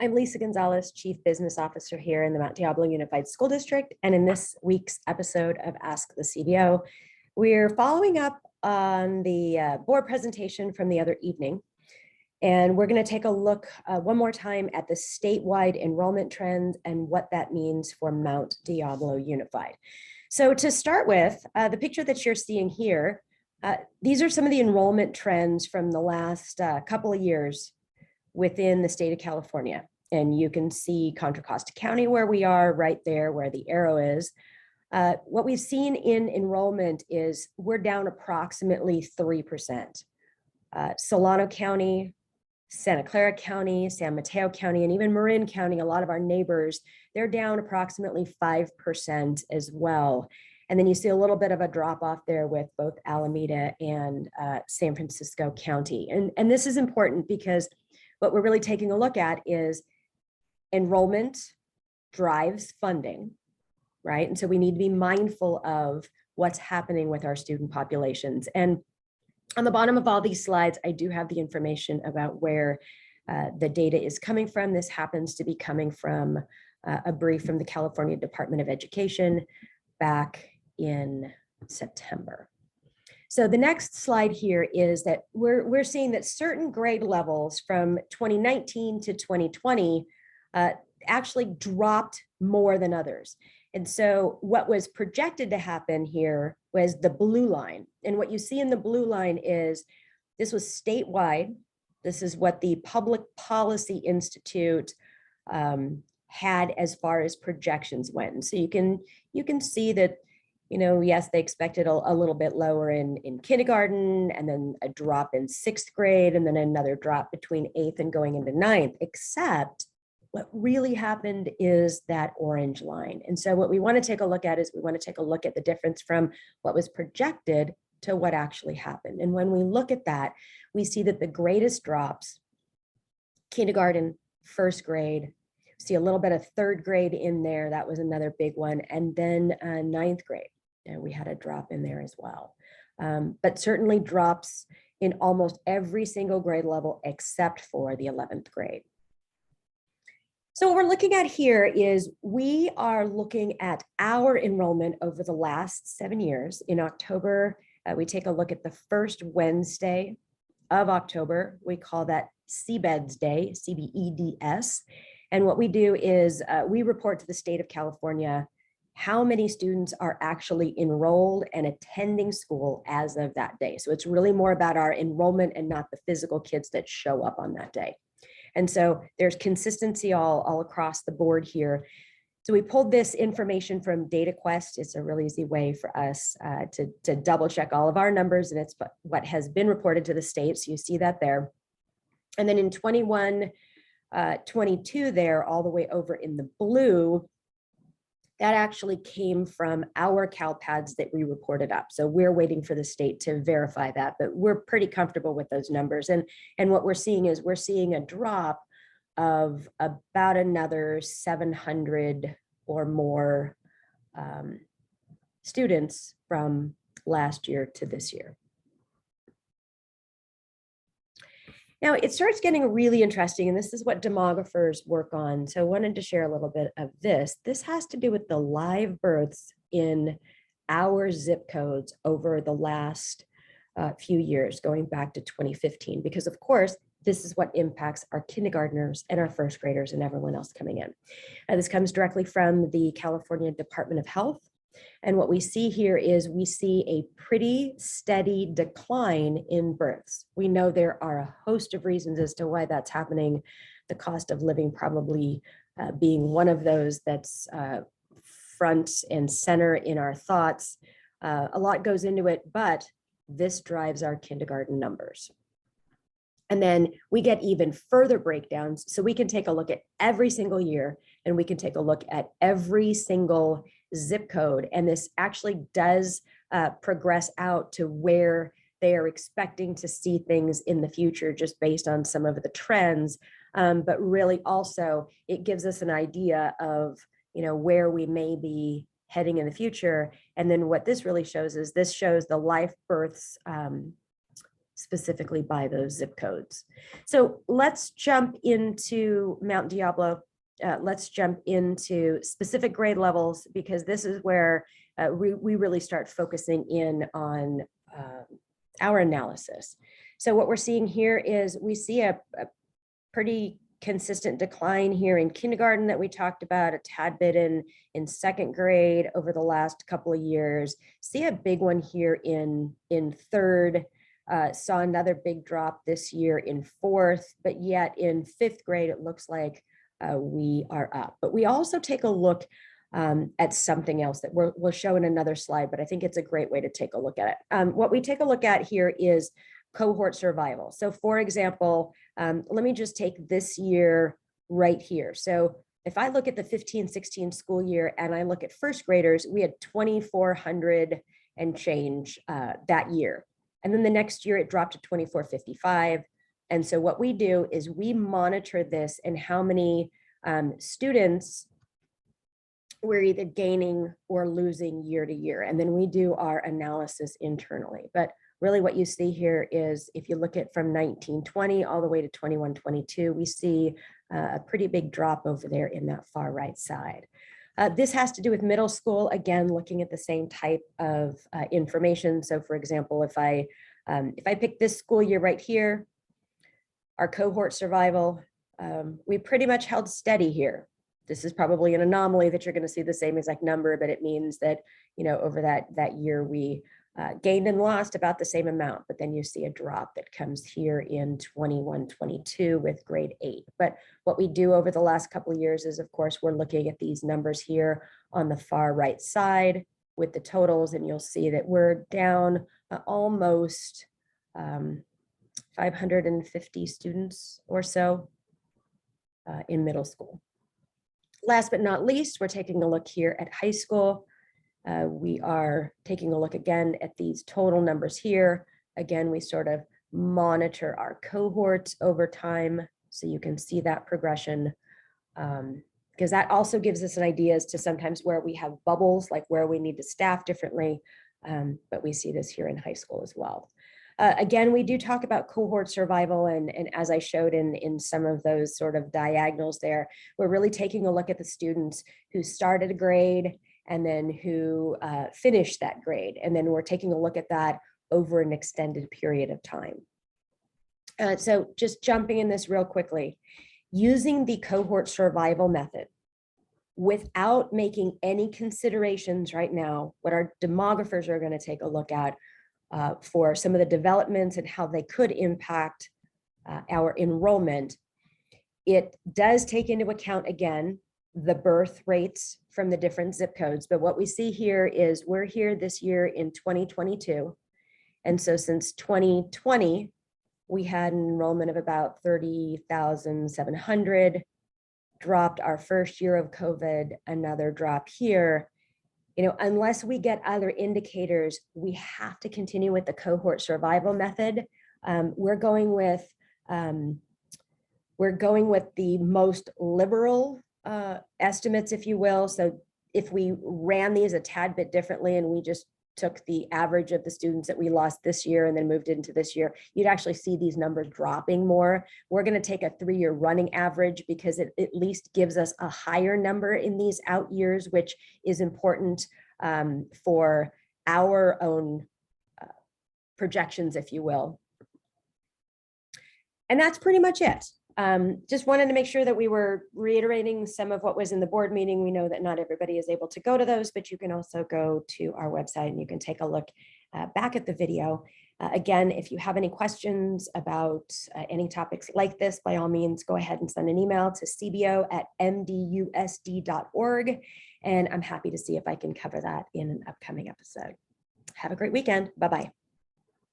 I'm Lisa Gonzales, Chief Business Officer here in the Mount Diablo Unified School District. And in this week's episode of Ask the CBO, we're following up on the board presentation from the other evening. And we're going to take a look one more time at the statewide enrollment trends and what that means for Mount Diablo Unified. So to start with, the picture that you're seeing here, these are some of the enrollment trends from the last couple of years within the state of California. And you can see Contra Costa County where we are, right there where the arrow is. What we've seen in enrollment is we're down approximately 3%. Solano County, Santa Clara County, San Mateo County, and even Marin County, a lot of our neighbors, they're down approximately 5% as well. And then you see a little bit of a drop off there with both Alameda and San Francisco County. And this is important because what we're really taking a look at is enrollment drives funding, right? And so we need to be mindful of what's happening with our student populations. And on the bottom of all these slides, I do have the information about where the data is coming from. This happens to be coming from a brief from the California Department of Education back in September. So the next slide here is that we're seeing that certain grade levels from 2019 to 2020 actually dropped more than others. And so what was projected to happen here was the blue line. And what you see in the blue line is this was statewide. This is what the Public Policy Institute had as far as projections went. And so you can see that, you know, yes, they expected a little bit lower in kindergarten, and then a drop in 6th grade, and then another drop between 8th and going into 9th, except what really happened is that orange line. And so what we want to take a look at is we want to take a look at the difference from what was projected to what actually happened. And when we look at that, we see that the greatest drops, kindergarten, 1st grade, see a little bit of 3rd grade in there. That was another big one. And then 9th grade, and we had a drop in there as well. But certainly drops in almost every single grade level except for the 11th grade. So what we're looking at here is we are looking at our enrollment over the last 7 years. In October, we take a look at the first Wednesday of October. We call that CBEDS Day, CBEDS. And what we do is we report to the state of California how many students are actually enrolled and attending school as of that day. So it's really more about our enrollment and not the physical kids that show up on that day. And so there's consistency all across the board here. So we pulled this information from DataQuest. It's a really easy way for us to double check all of our numbers, and it's what has been reported to the state. So you see that there. And then in 21, 22 there, all the way over in the blue, that actually came from our CalPads that we reported up. So we're waiting for the state to verify that, but we're pretty comfortable with those numbers. And what we're seeing is we're seeing a drop of about another 700 or more students from last year to this year. Now it starts getting really interesting, and this is what demographers work on. So I wanted to share a little bit of this. This has to do with the live births in our zip codes over the last few years, going back to 2015, because of course, this is what impacts our kindergartners and our 1st graders and everyone else coming in. This comes directly from the California Department of Health. And what we see here is we see a pretty steady decline in births. We know there are a host of reasons as to why that's happening. The cost of living probably being one of those that's front and center in our thoughts. A lot goes into it, but this drives our kindergarten numbers. And then we get even further breakdowns. So we can take a look at every single year, and we can take a look at every single zip code. And this actually does progress out to where they are expecting to see things in the future, just based on some of the trends. But really also it gives us an idea of, you know, where we may be heading in the future. And then what this really shows is this shows the live births specifically by those zip codes. So let's jump into Mount Diablo. Let's jump into specific grade levels, because this is where we really start focusing in on our analysis. So what we're seeing here is we see a pretty consistent decline here in kindergarten that we talked about, a tad bit in second grade over the last couple of years. See a big one here in third, saw another big drop this year in fourth, but yet in fifth grade, it looks like we are up. But we also take a look at something else that we'll show in another slide, but I think it's a great way to take a look at it. What we take a look at here is cohort survival. So for example, let me just take this year right here. So if I look at the 15-16 school year and I look at first graders, we had 2,400 and change that year. And then the next year it dropped to 2,455. And so what we do is we monitor this and how many students we're either gaining or losing year to year. And then we do our analysis internally. But really what you see here is if you look at from 1920 all the way to 21-22, we see a pretty big drop over there in that far right side. This has to do with middle school, again, looking at the same type of information. So for example, if I pick this school year right here, our cohort survival, we pretty much held steady here. This is probably an anomaly that you're going to see the same exact number, but it means that, you know, over that year we gained and lost about the same amount, but then you see a drop that comes here in 21-22 with grade 8. But what we do over the last couple of years is, of course, we're looking at these numbers here on the far right side with the totals, and you'll see that we're down almost 550 students or so in middle school. Last but not least, we're taking a look here at high school. We are taking a look again at these total numbers here. Again, we sort of monitor our cohorts over time, so you can see that progression, because that also gives us an idea as to sometimes where we have bubbles, like where we need to staff differently, but we see this here in high school as well. Again, we do talk about cohort survival, and as I showed in some of those sort of diagonals there, we're really taking a look at the students who started a grade and then who finished that grade. And then we're taking a look at that over an extended period of time. So just jumping in this real quickly, using the cohort survival method without making any considerations right now, what our demographers are going to take a look at for some of the developments and how they could impact our enrollment. It does take into account, again, the birth rates from the different zip codes. But what we see here is we're here this year in 2022. And so since 2020, we had an enrollment of about 30,700, dropped our first year of COVID, another drop here. You know, unless we get other indicators, we have to continue with the cohort survival method. We're going with the most liberal estimates, if you will. So if we ran these a tad bit differently and we just took the average of the students that we lost this year and then moved into this year, you'd actually see these numbers dropping more. We're going to take a 3-year running average because it at least gives us a higher number in these out years, which is important for our own projections, if you will. And that's pretty much it. Just wanted to make sure that we were reiterating some of what was in the board meeting. We know that not everybody is able to go to those, but you can also go to our website and you can take a look back at the video. Again, if you have any questions about any topics like this, by all means, go ahead and send an email to cbo@mdusd.org. And I'm happy to see if I can cover that in an upcoming episode. Have a great weekend. Bye-bye.